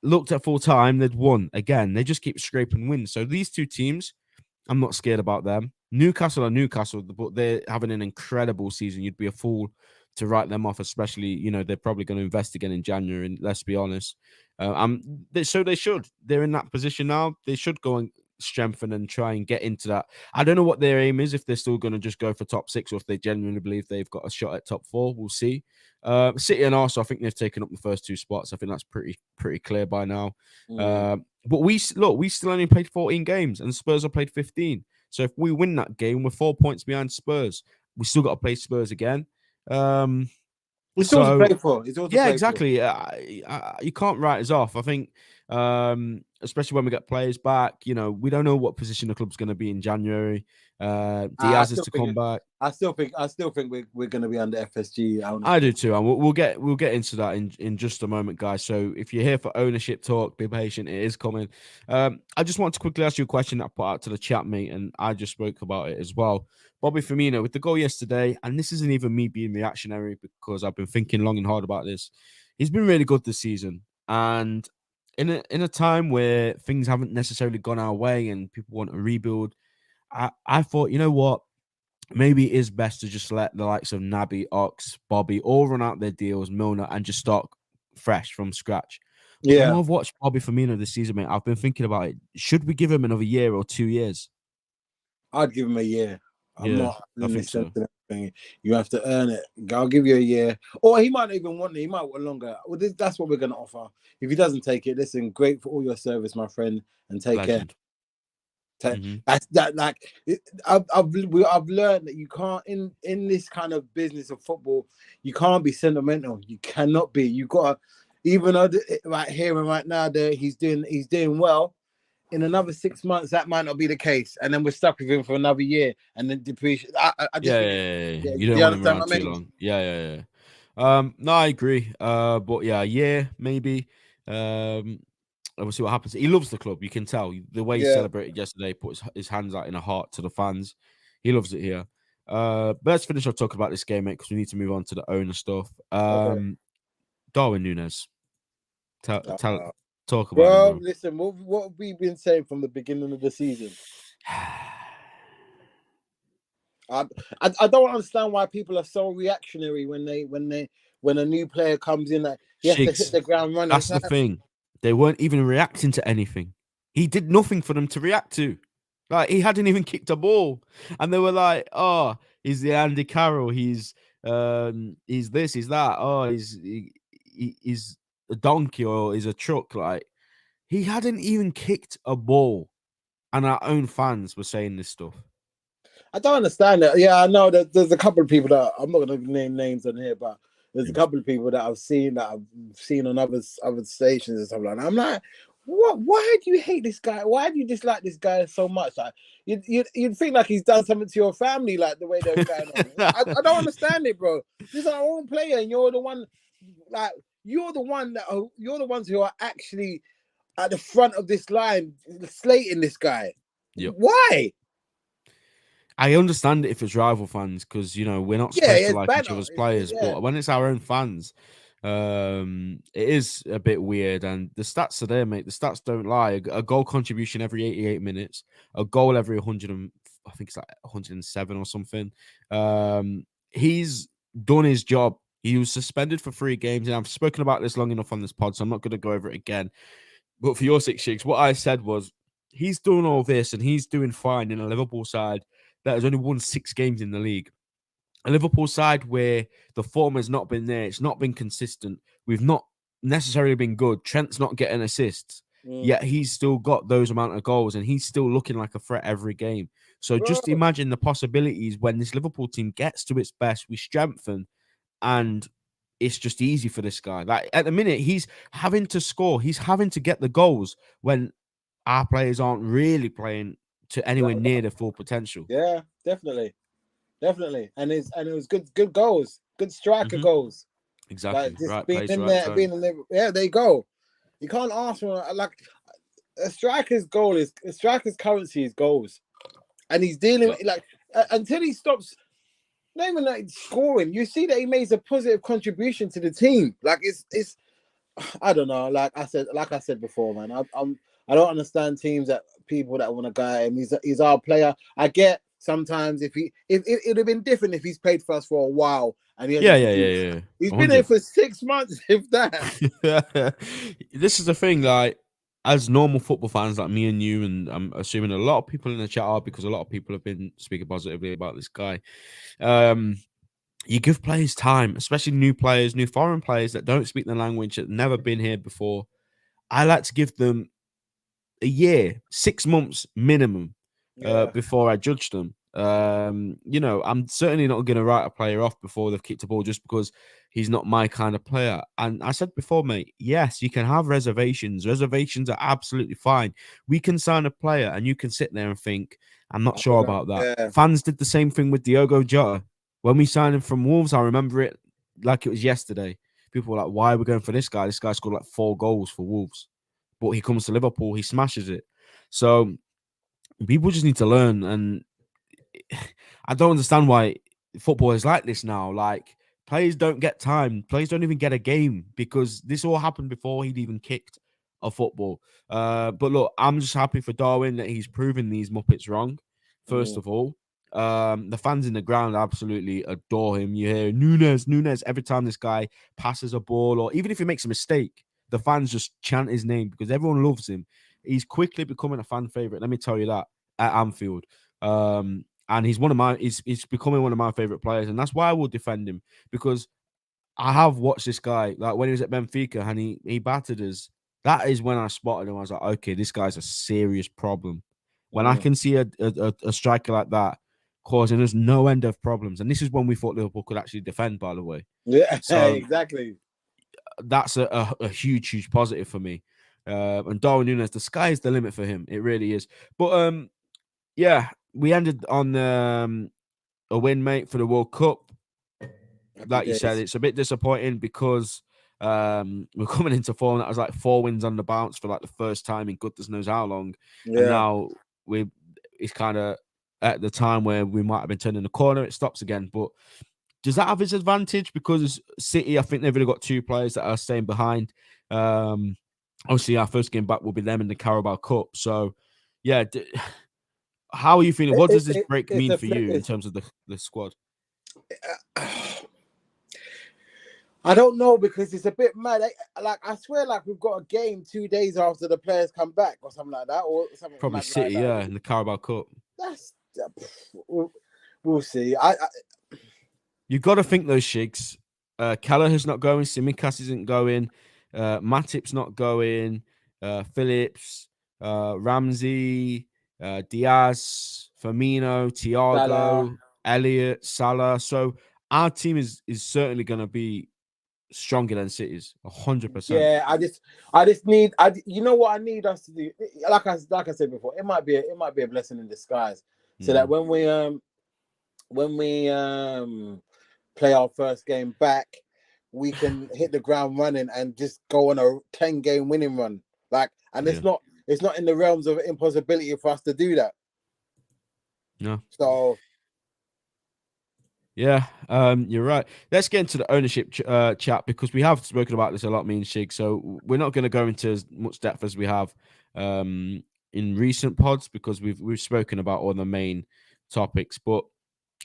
Looked at full time, they'd won again. They just keep scraping wins. So these two teams, I'm not scared about them. Newcastle are Newcastle, but they're having an incredible season. You'd be a fool to write them off, especially, they're probably going to invest again in January, and let's be honest. So they should. They're in that position now. They should go and strengthen and try and get into that. I don't know what their aim is, if they're still going to just go for top 6 or if they genuinely believe they've got a shot at top 4. We'll see. City and Arsenal, I think they've taken up the first 2 spots. I think that's pretty clear by now. But we still only played 14 games and Spurs have played 15. So if we win that game, we're 4 points behind Spurs. We still got to play Spurs again. It's all to play for. Exactly. You can't write us off. I think, especially when we get players back, we don't know what position the club's going to be in January. Diaz is to come back. I still think we're going to be under FSG. I do too, and we'll get into that in just a moment, guys. So if you're here for ownership talk, be patient. It is coming. I just want to quickly ask you a question that I put out to the chat, mate, and I just spoke about it as well. Bobby Firmino with the goal yesterday, and this isn't even me being reactionary because I've been thinking long and hard about this. He's been really good this season, and in a time where things haven't necessarily gone our way and people want to rebuild, I thought, you know what? Maybe it is best to just let the likes of Naby, Ox, Bobby all run out their deals, Milner, and just start fresh from scratch. Yeah. The more I've watched Bobby Firmino this season, mate, I've been thinking about it. Should we give him another year or 2 years? I'd give him a year. I'm not. I think so. thing. You have to earn it. I'll give you a year, or he might not even want it. He might want longer. Well, that's what we're going to offer. If he doesn't take it, listen, great for all your service, my friend, and take care. Legend. That's that. Like I've learned that you can't in this kind of business of football, you can't be sentimental. You cannot be. You got to, even though right here and right now, there he's doing well. In another 6 months, that might not be the case, and then we're stuck with him for another year, and then depreciate. I just Yeah. You do don't you want him understand around what I too mean? long. Yeah. No, I agree. But yeah, a year maybe. We'll see what happens. He loves the club. You can tell the way he Yeah. celebrated yesterday. Put his hands out in a heart to the fans. He loves it here. But let's finish our talk about this game, mate, because we need to move on to the owner stuff. Okay. Darwin Nunez. Talk about him, Bro, bro. listen, what have we been saying from the beginning of the season? I don't understand why people are so reactionary when a new player comes in that he has to hit Shigz. the ground running. That's the thing. They weren't even reacting to anything. He did nothing for them to react to. Like he hadn't even kicked a ball, and they were like, "Oh, he's the Andy Carroll. He's this, he's that. Oh, he's a donkey or he's a truck." Like he hadn't even kicked a ball, and our own fans were saying this stuff. I don't understand that. Yeah, I know that there's a couple of people that I'm not going to name names on here, but there's a couple of people that I've seen on other stations and stuff like that. I'm like, what? Why do you hate this guy? Why do you dislike this guy so much? Like, you'd think like he's done something to your family, like the way they're going on. I don't understand it, bro. This is our own player, and you're the one. Like, you're the ones who are actually at the front of this line, slating this guy. Yep. Why? I understand it if it's rival fans because we're not supposed to like each other's players, but when it's our own fans, it is a bit weird. And the stats are there, mate. The stats don't lie. A goal contribution every 88 minutes, a goal every 100, I think it's like 107 or something. He's done his job. He was suspended for 3 games, and I've spoken about this long enough on this pod, so I'm not going to go over it again. But for your 6 Shigz, what I said was he's doing all this and he's doing fine in a Liverpool side that has only won 6 games in the league. A Liverpool side where the form has not been there. It's not been consistent. We've not necessarily been good. Trent's not getting assists. Yet he's still got those amount of goals and he's still looking like a threat every game. So just imagine the possibilities when this Liverpool team gets to its best. We strengthen and it's just easy for this guy. Like at the minute, he's having to score. He's having to get the goals when our players aren't really playing to anywhere near their full potential. Yeah, definitely. And it was good goals, good striker goals. Exactly. Like just right being place, in right there, time. being in there. Yeah, there you go. You can't ask for like a striker's currency is goals, and he's dealing with like until he stops. Not even like scoring. You see that he makes a positive contribution to the team. Like it's I don't know. Like I said before, man. I don't understand people that want to guy him. He's our player. I get sometimes if it'd have been different if he's played for us for a while and he hasn't yeah. He's been here for 6 months, if that. This is the thing, like as normal football fans like me and you, and I'm assuming a lot of people in the chat are because a lot of people have been speaking positively about this guy. You give players time, especially new players, new foreign players that don't speak the language, that never been here before. I like to give them a year, 6 months minimum before I judge them. I'm certainly not going to write a player off before they've kicked a ball just because he's not my kind of player. And I said before, mate, yes, you can have reservations. Reservations are absolutely fine. We can sign a player and you can sit there and think, I'm not sure about that. Yeah. Fans did the same thing with Diogo Jota. When we signed him from Wolves, I remember it like it was yesterday. People were like, why are we going for this guy? This guy scored like 4 goals for Wolves. But he comes to Liverpool, he smashes it. So people just need to learn. And I don't understand why football is like this now. Like players don't get time. Players don't even get a game because this all happened before he'd even kicked a football. But look, I'm just happy for Darwin that he's proven these Muppets wrong, first of all. The fans in the ground absolutely adore him. You hear Nunez every time this guy passes a ball, or even if he makes a mistake, the fans just chant his name because everyone loves him. He's quickly becoming a fan favorite. Let me tell you that at Anfield. and he's becoming one of my favorite players, and that's why I will defend him, because I have watched this guy, like when he was at Benfica and he battered us. That is when I spotted him. I was like, okay, this guy's a serious problem. When I can see a striker like that causing us no end of problems, and this is when we thought Liverpool could actually defend, by the way. Yeah, so exactly. That's a huge positive for me. And Darwin Nunez, the sky is the limit for him. It really is. But yeah, we ended on a win, mate, for the World Cup. Like you said, it's a bit disappointing because we're coming into form. That was like 4 wins on the bounce for like the first time in goodness knows how long. Yeah. And now it's kind of at the time where we might have been turning the corner. It stops again. But does that have its advantage? Because City, I think they've really got 2 players that are staying behind. Obviously, our first game back will be them in the Carabao Cup. So, yeah. How are you feeling? What does this break mean for you in terms of the squad? I don't know, because it's a bit mad. Like I swear, like we've got a game 2 days after the players come back or something like that, or something. Probably City, like in the Carabao Cup. We'll see. You've got to think those Shigz. Kelleher's not going. Tsimikas isn't going. Matip's not going. Phillips, Ramsey, Diaz, Firmino, Thiago, Elliott, Salah. So our team is certainly going to be stronger than City's, 100%. Yeah, I just need. You know what I need us to do? Like I said before, it might be a blessing in disguise, so that when we play our first game back, we can hit the ground running and just go on a 10-game winning run. Like, and it's not in the realms of impossibility for us to do that. No. So. Yeah, you're right. Let's get into the ownership chat, because we have spoken about this a lot, me and Shig. So we're not going to go into as much depth as we have in recent pods, because we've spoken about all the main topics. But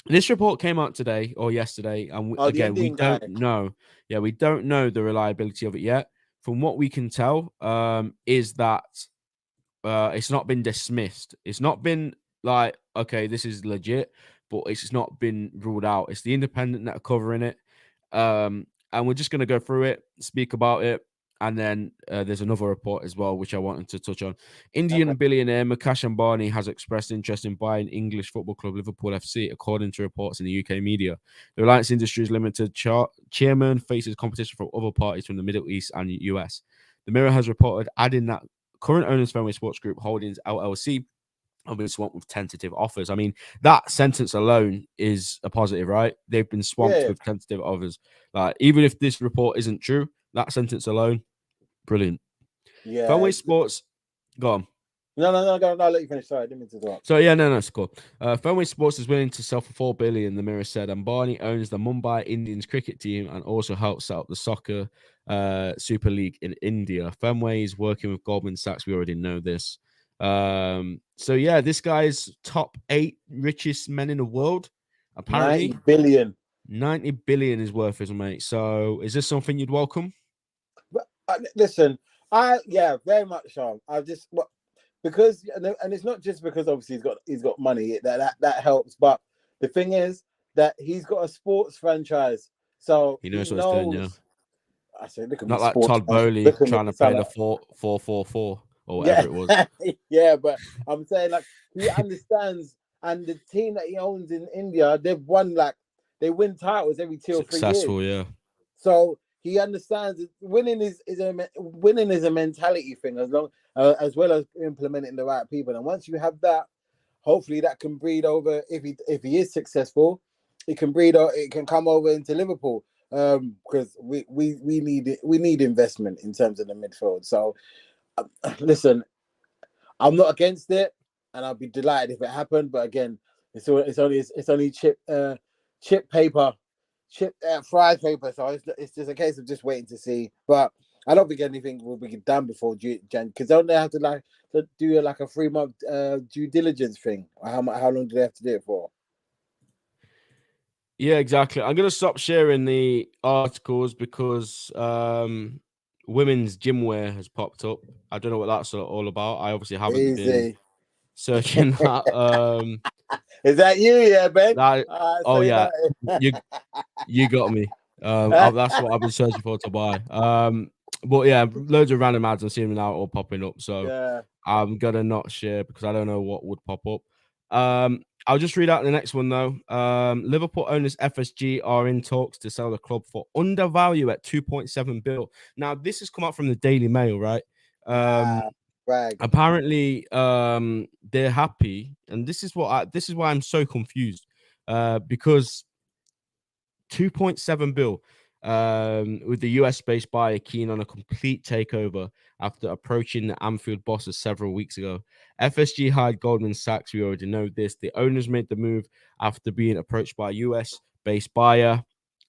this report came out today or yesterday, and we don't know. Yeah, we don't know the reliability of it yet. From what we can tell, is that it's not been dismissed. It's not been like, okay, this is legit, but it's not been ruled out. It's the Independent that are covering it. And we're just going to go through it, speak about it. And then there's another report as well, which I wanted to touch on. Indian billionaire Mukesh Ambani has expressed interest in buying English football club Liverpool FC, according to reports in the UK media. The Reliance Industries Limited chairman faces competition from other parties from the Middle East and US. The Mirror has reported, adding that current owners Fenway Sports Group Holdings LLC have been swamped with tentative offers. I mean, that sentence alone is a positive, right? They've been swamped with tentative offers. Like, even if this report isn't true, that sentence alone, brilliant. Yeah. Fenway Sports, go on. No, let you finish. Sorry, I didn't mean to interrupt. So yeah, no, it's cool. Fenway Sports is willing to sell for $4 billion. The Mirror said Ambani owns the Mumbai Indians cricket team and also helps set up the soccer Super League in India. Fenway is working with Goldman Sachs. We already know this. So yeah, this guy's top 8 richest men in the world. Apparently, 90 billion. 90 billion is worth his, mate. So is this something you'd welcome? Listen, very much so. Because and it's not just because obviously he's got money that helps, but the thing is that he's got a sports franchise, so he knows what he's doing. Yeah, I say, look at not like Todd Bowley trying to play the 4-4-4 or whatever it was. Yeah, but I'm saying, like, he understands, and the team that he owns in India, they've won, like, they win titles every 2 or 3 years. Successful, yeah. So he understands that winning is a mentality thing, as well as implementing the right people. And once you have that, hopefully that can breed over. If he is successful, it can breed. It can come over into Liverpool, because we need investment in terms of the midfield. So listen, I'm not against it, and I'll be delighted if it happened. But again, it's only chip paper. Fried paper, so it's just a case of just waiting to see. But I don't think anything will be done before Jan, because don't they have to do a 3-month due diligence thing? How long do they have to do it for? Yeah, exactly. I'm gonna stop sharing the articles because women's gym wear has popped up. I don't know what that's all about. I obviously haven't been searching that. Is that you, yeah, Ben? Oh yeah, you got me. That's what I've been searching for to buy. But yeah, loads of random ads I'm seeing now all popping up. So Yeah. I'm gonna not share because I don't know what would pop up. I'll just read out the next one though. Liverpool owners FSG are in talks to sell the club for undervalue at 2.7 billion. Now this has come out from the Daily Mail, right? Apparently, they're happy, and this is why I'm so confused. Because 2.7 bill, with the US-based buyer keen on a complete takeover after approaching the Anfield bosses several weeks ago. FSG hired Goldman Sachs. We already know this. The owners made the move after being approached by a US-based buyer.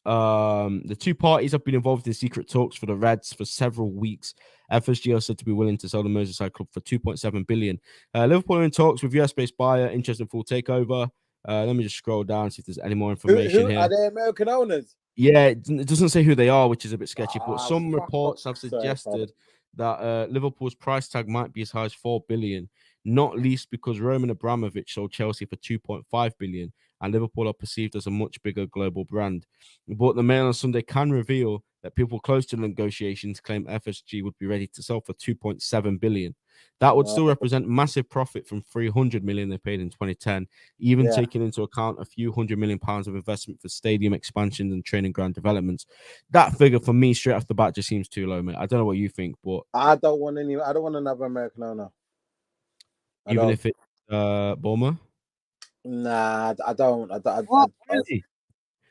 The two parties have been involved in secret talks for the Reds for several weeks. FSG are said to be willing to sell the Merseyside club for 2.7 billion. Liverpool are in talks with US-based buyer interested in full takeover. Let me just scroll down see if there's any more information here. Are they American owners? Yeah, it doesn't say who they are, which is a bit sketchy. But some reports have suggested that Liverpool's price tag might be as high as 4 billion, not least because Roman Abramovich sold Chelsea for 2.5 billion, and Liverpool are perceived as a much bigger global brand. But the Mail on Sunday can reveal that people close to the negotiations claim FSG would be ready to sell for 2.7 billion. That would still represent massive profit from 300 million they paid in 2010, even taking into account a few £100 million of investment for stadium expansions and training ground developments. That figure for me straight off the bat just seems too low, mate. I don't know what you think, but I don't want another American owner. Even if it's Bournemouth? Nah, I don't. Really?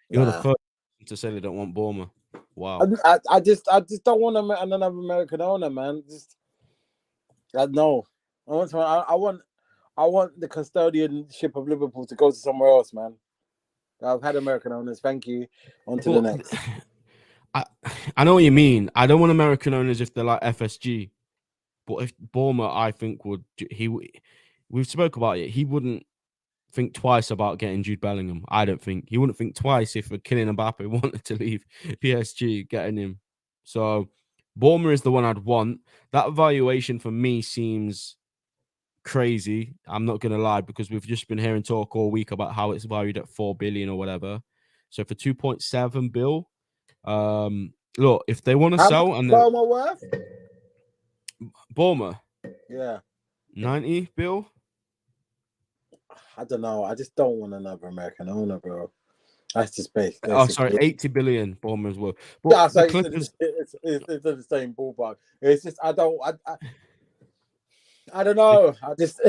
You're the first to say they don't want Bournemouth. Wow. I just don't want another American owner, man. No. I want the custodianship of Liverpool to go to somewhere else, man. I've had American owners. Thank you. On to the next. I know what you mean. I don't want American owners if they're like FSG, but if Bournemouth, I think we've spoke about it. He wouldn't think twice about getting Jude Bellingham. I don't think he wouldn't think twice if Kylian Mbappe wanted to leave PSG, getting him. So Bournemouth is the one I'd want. That valuation for me seems crazy. I'm not gonna lie, because we've just been hearing talk all week about how it's valued at 4 billion or whatever. So for 2.7 bill, look, if they want to sell, and Bournemouth worth? Bournemouth, 90 bill. I don't know. I just don't want another American owner, bro. That's just basically. Oh, sorry, 80 billion Bournemouth worth. But yeah, so it's the same ballpark. It's just I don't know. I just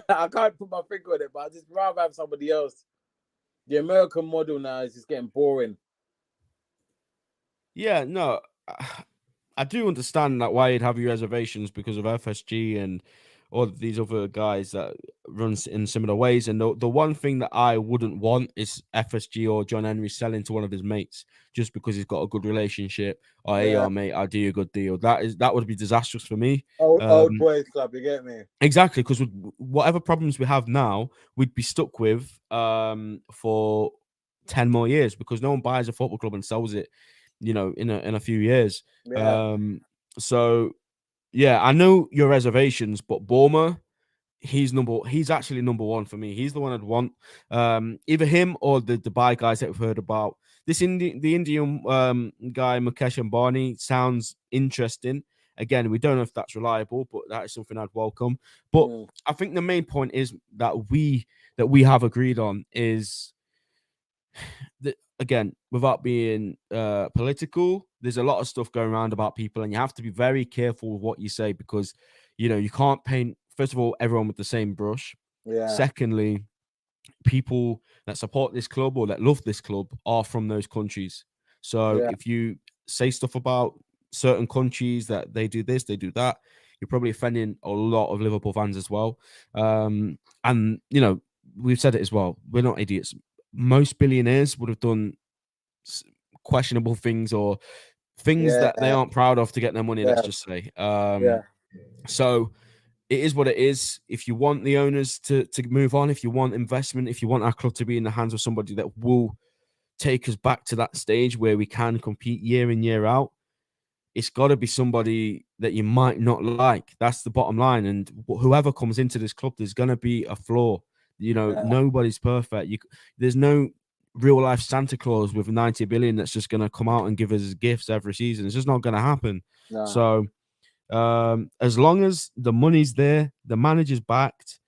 I can't put my finger on it, but I just rather have somebody else. The American model now is just getting boring. Yeah, no, I do understand that why you'd have your reservations because of FSG and all these other guys that runs in similar ways. And the one thing that I wouldn't want is FSG or John Henry selling to one of his mates just because he's got a good relationship. Or, hey, mate, I'll do you a good deal. That would be disastrous for me. Old boys club, you get me? Exactly, because whatever problems we have now, we'd be stuck with for 10 more years because no one buys a football club and sells it, in a few years. Yeah. So yeah, I know your reservations, but Bournemouth, he's actually number one for me. He's the one I'd want. Either him or the Dubai guys that we've heard about. The Indian guy, Mukesh Ambani, sounds interesting. Again, we don't know if that's reliable, but that is something I'd welcome. But I think the main point is that we have agreed on is that, again, without being political, there's a lot of stuff going around about people, and you have to be very careful with what you say because, you can't paint, first of all, everyone with the same brush. Yeah. Secondly, people that support this club or that love this club are from those countries. So if you say stuff about certain countries that they do this, they do that, you're probably offending a lot of Liverpool fans as well. And, we've said it as well. We're not idiots. Most billionaires would have done questionable things or things that they aren't proud of to get their money, let's just say. So it is what it is. If you want the owners to move on, if you want investment, if you want our club to be in the hands of somebody that will take us back to that stage where we can compete year in, year out, it's got to be somebody that you might not like. That's the bottom line. And whoever comes into this club, there's going to be a flaw. Nobody's perfect. There's no real life Santa Claus with 90 billion that's just going to come out and give us gifts every season. It's just not going to happen. No. So as long as the money's there, the manager's backed,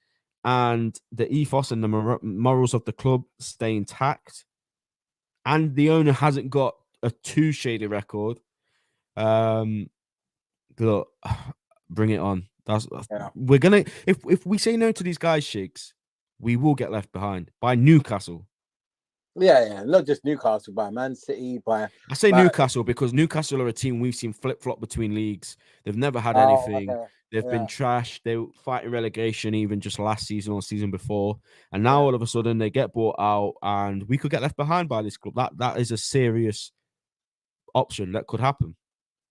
and the ethos and the morals of the club stay intact, and the owner hasn't got a too shady record, look, bring it on. We're gonna if we say no to these guys, Shigz, we will get left behind by Newcastle. Yeah, not just Newcastle, by Man City, I say Newcastle because Newcastle are a team we've seen flip-flop between leagues. They've never had anything. Okay. They've been trash. They were fighting relegation even just last season or season before. And now all of a sudden they get bought out and we could get left behind by this club. That is a serious option that could happen.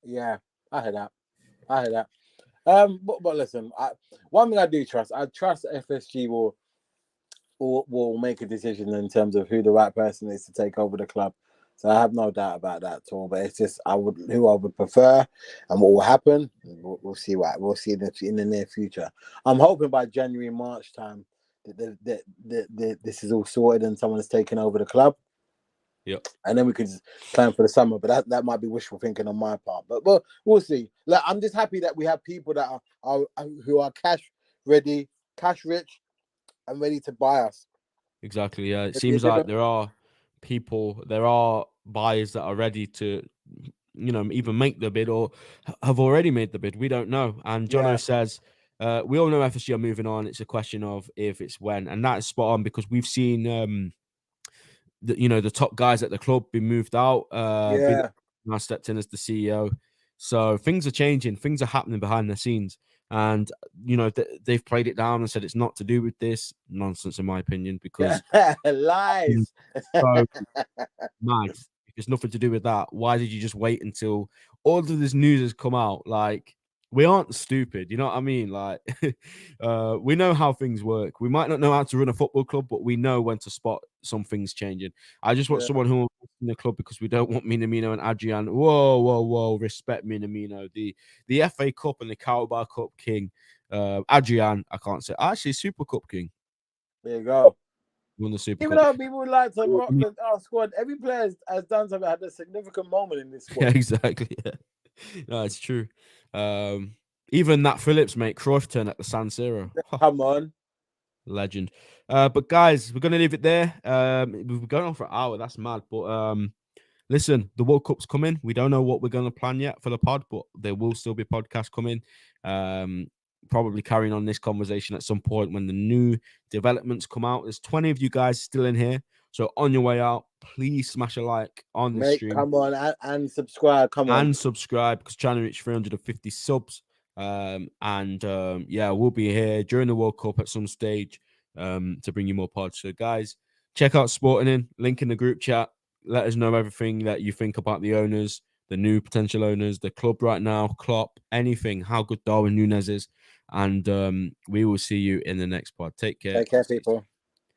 Yeah, I heard that. But listen, one thing I do trust, FSG will make a decision in terms of who the right person is to take over the club. So I have no doubt about that at all. But it's just who I would prefer, and what will happen. We'll see in the near future. I'm hoping by January, March time that this is all sorted and someone has taken over the club. Yep. And then we could just plan for the summer. But that might be wishful thinking on my part. But we'll see. Like, I'm just happy that we have people that are who are cash ready, cash rich, and ready to buy us. Exactly. Yeah. It seems like there are buyers that are ready to, even make the bid or have already made the bid. We don't know. And Jono says, we all know FSG are moving on. It's a question of if, it's when. And that is spot on because we've seen, the top guys at the club be moved out. Now stepped in as the CEO. So things are changing. Things are happening behind the scenes. And, they've played it down and said it's not to do with this. Nonsense, in my opinion, because lies. So mad. It's nothing to do with that. Why did you just wait until all of this news has come out? Like, we aren't stupid. You know what I mean? Like, we know how things work. We might not know how to run a football club, but we know when to spot some things changing. I just want someone who will in the club because we don't want Minamino and Adrian. Whoa. Respect Minamino. The FA Cup and the Carabao Cup king. Adrian, I can't say. Actually, Super Cup king. There you go. Won the Super Even Cup. though people would like to rock our squad, every player has done something, had a significant moment in this squad. Yeah, exactly. Yeah. No, it's true. Even that Phillips, mate, Cruyff turn at the San Siro. Come on. Legend. But guys, we're gonna leave it there. We've been going on for an hour. That's mad. But listen, the World Cup's coming. We don't know what we're gonna plan yet for the pod, but there will still be podcasts coming. Probably carrying on this conversation at some point when the new developments come out. There's 20 of you guys still in here. So on your way out, please smash a like on the stream. Come on and subscribe. And subscribe because trying to reach 350 subs. We'll be here during the World Cup at some stage to bring you more pods. So guys, check out SPORTENING, link in the group chat. Let us know everything that you think about the owners, the new potential owners, the club right now, Klopp, anything, how good Darwin Nunez is. And we will see you in the next pod. Take care. Take care, people.